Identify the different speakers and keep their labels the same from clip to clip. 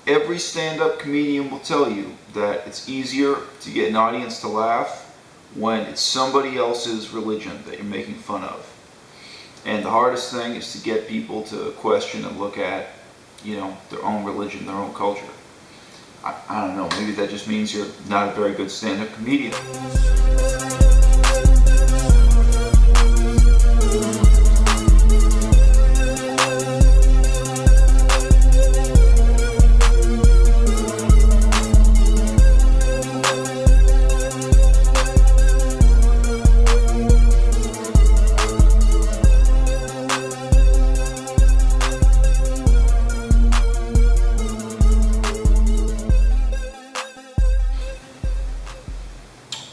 Speaker 1: Every stand-up comedian will tell you that it's easier to get an audience to laugh when it's somebody else's religion that you're making fun of. And the hardest thing is to get people to question and look at, their own religion, their own culture. I don't know, maybe that just means you're not a very good stand-up comedian.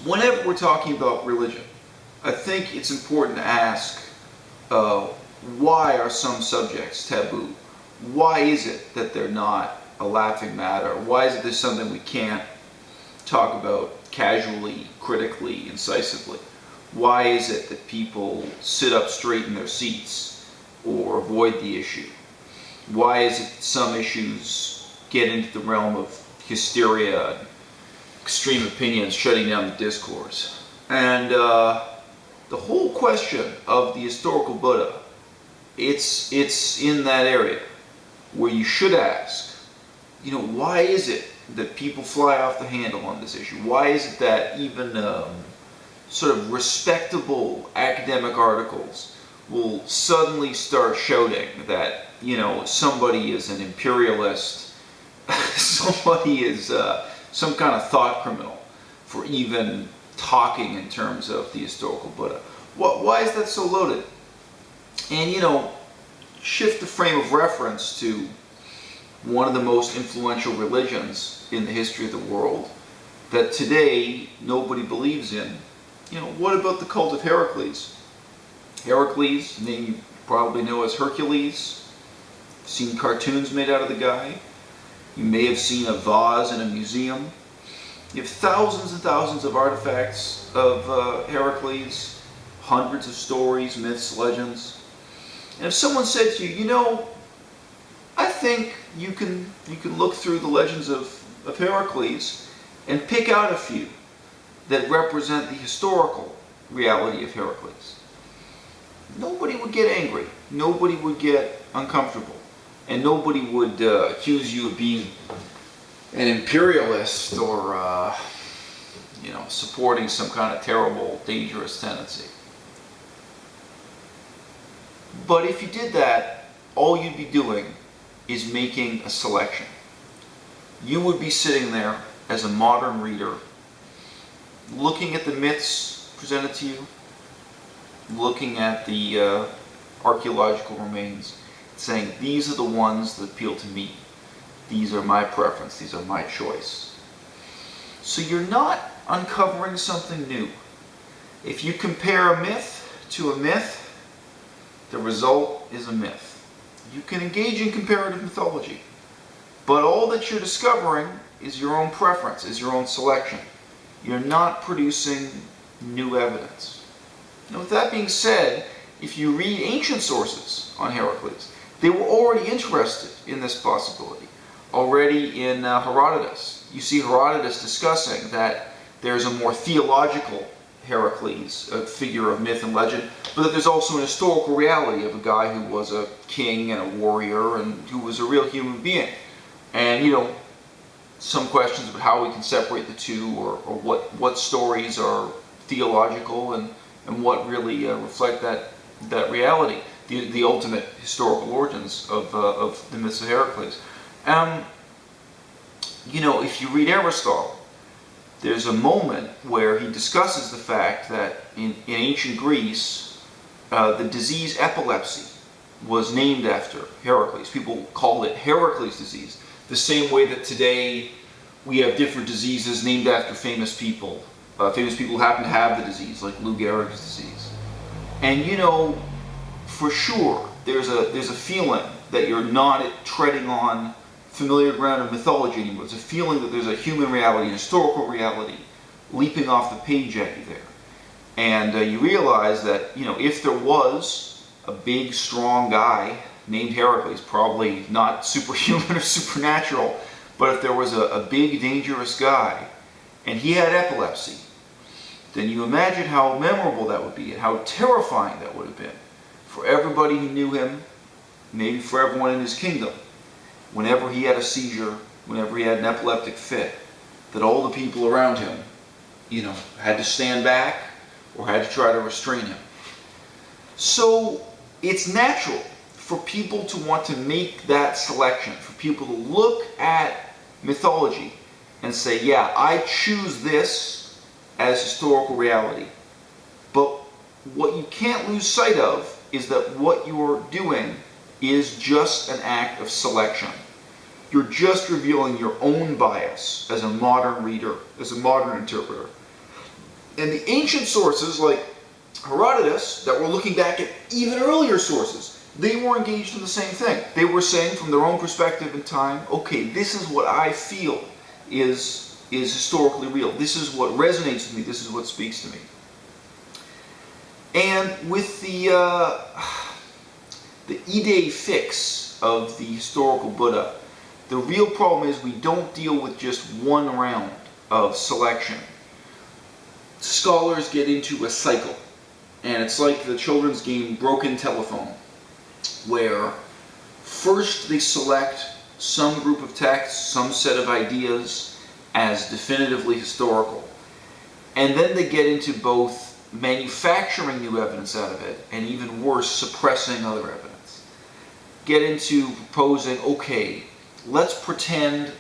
Speaker 1: Whenever we're talking about religion, I think it's important to ask, why are some subjects taboo? Why is it that they're not a laughing matter? Why is it there's something we can't talk about casually, critically, incisively? Why is it that people sit up straight in their seats or avoid the issue? Why is it that some issues get into the realm of hysteria, extreme opinions shutting down the discourse? And the whole question of the historical Buddha, it's in that area where you should ask, why is it that people fly off the handle on this issue? Why is it that even sort of respectable academic articles will suddenly start shouting that, somebody is an imperialist, somebody is some kind of thought criminal for even talking in terms of the historical Buddha? Why is that so loaded? And shift the frame of reference to one of the most influential religions in the history of the world that today nobody believes in. What about the cult of Hercules? Hercules, a name you probably know as Hercules. Seen cartoons made out of the guy. You may have seen a vase in a museum. You have thousands and thousands of artifacts of Hercules, hundreds of stories, myths, legends. And if someone said to you, I think you can look through the legends of Hercules and pick out a few that represent the historical reality of Hercules, nobody would get angry, nobody would get uncomfortable, and nobody would accuse you of being an imperialist or supporting some kind of terrible, dangerous tendency. But if you did that, all you'd be doing is making a selection. You would be sitting there as a modern reader, looking at the myths presented to you, looking at the archaeological remains, saying, these are the ones that appeal to me. These are my preference. These are my choice. So you're not uncovering something new. If you compare a myth to a myth, the result is a myth. You can engage in comparative mythology, but all that you're discovering is your own preference, is your own selection. You're not producing new evidence. Now, with that being said, if you read ancient sources on Hercules, they were already interested in this possibility. Already in Herodotus, you see Herodotus discussing that there's a more theological Hercules, a figure of myth and legend, but that there's also an historical reality of a guy who was a king and a warrior and who was a real human being. And, some questions about how we can separate the two, or what stories are theological and what really reflect that reality, the ultimate historical origins of the myths of Hercules. If you read Aristotle, there's a moment where he discusses the fact that in ancient Greece, the disease epilepsy was named after Hercules. People called it Hercules disease, the same way that today we have different diseases named after famous people who happen to have the disease, like Lou Gehrig's disease. And for sure, there's a feeling that you're not treading on familiar ground of mythology anymore. It's a feeling that there's a human reality, an historical reality, leaping off the page at you there. And you realize that, if there was a big, strong guy named Hercules, probably not superhuman or supernatural, But if there was a big, dangerous guy, and he had epilepsy, then you imagine how memorable that would be and how terrifying that would have been for everybody who knew him, maybe for everyone in his kingdom. Whenever he had a seizure, whenever he had an epileptic fit, that all the people around him, had to stand back or had to try to restrain him. So it's natural for people to want to make that selection, for people to look at mythology and say, yeah, I choose this as historical reality. But what you can't lose sight of is that what you're doing is just an act of selection. You're just revealing your own bias as a modern reader, as a modern interpreter. And the ancient sources like Herodotus, that were looking back at even earlier sources, they were engaged in the same thing. They were saying from their own perspective in time, okay, this is what I feel is historically real. This is what resonates with me. This is what speaks to me. And with the idée fixe of the historical Buddha, the real problem is we don't deal with just one round of selection. Scholars get into a cycle, and it's like the children's game Broken Telephone, where first they select some group of texts, some set of ideas as definitively historical, and then they get into both manufacturing new evidence out of it, and even worse, suppressing other evidence. Get into proposing, okay, let's pretend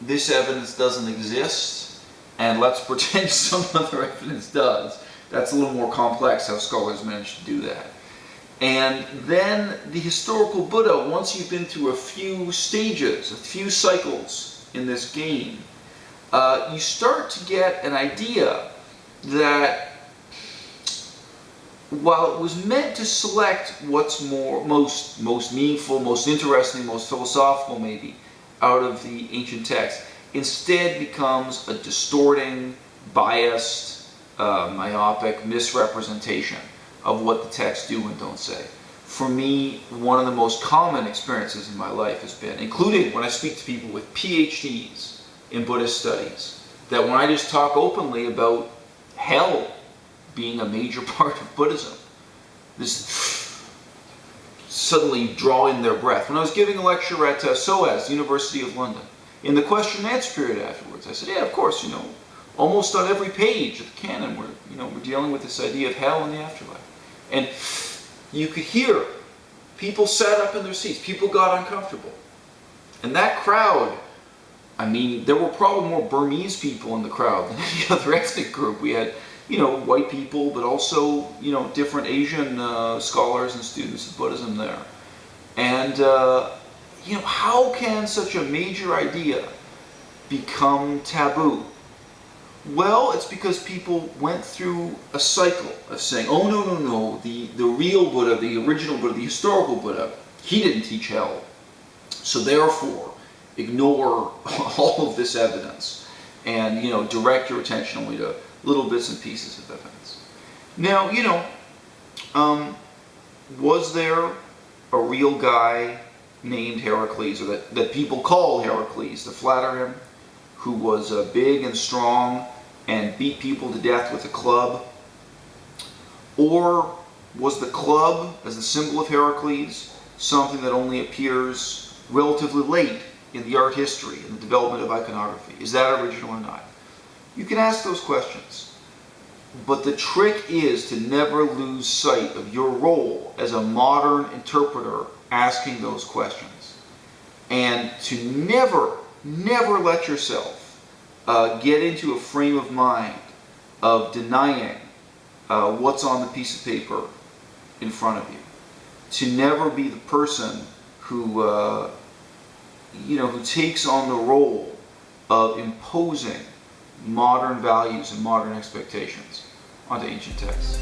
Speaker 1: this evidence doesn't exist, and let's pretend some other evidence does. That's a little more complex how scholars manage to do that. And then the historical Buddha, once you've been through a few stages, a few cycles in this game, you start to get an idea that while it was meant to select what's most meaningful, most interesting, most philosophical maybe, out of the ancient text, instead becomes a distorting, biased, myopic misrepresentation of what the texts do and don't say. For me, one of the most common experiences in my life has been, including when I speak to people with PhDs in Buddhist studies, that when I just talk openly about hell being a major part of Buddhism, this suddenly draw in their breath. When I was giving a lecture at SOAS, University of London, in the question and answer period afterwards, I said, yeah, of course, almost on every page of the canon, we're dealing with this idea of hell and the afterlife. And you could hear people sat up in their seats, people got uncomfortable. And that crowd, there were probably more Burmese people in the crowd than any other ethnic group. We had, white people, but also, different Asian scholars and students of Buddhism there. And, how can such a major idea become taboo? Well, it's because people went through a cycle of saying, oh, no, the real Buddha, the original Buddha, the historical Buddha, he didn't teach hell. So therefore, ignore all of this evidence and, direct your attention only to little bits and pieces of evidence. Now, was there a real guy named Hercules, or that people call Hercules to flatter him, who was big and strong and beat people to death with a club? Or was the club, as the symbol of Hercules, something that only appears relatively late in the art history and the development of iconography? Is that original or not? You can ask those questions. But the trick is to never lose sight of your role as a modern interpreter asking those questions. And to never let yourself get into a frame of mind of denying what's on the piece of paper in front of you. To never be the person who takes on the role of imposing modern values and modern expectations onto ancient texts.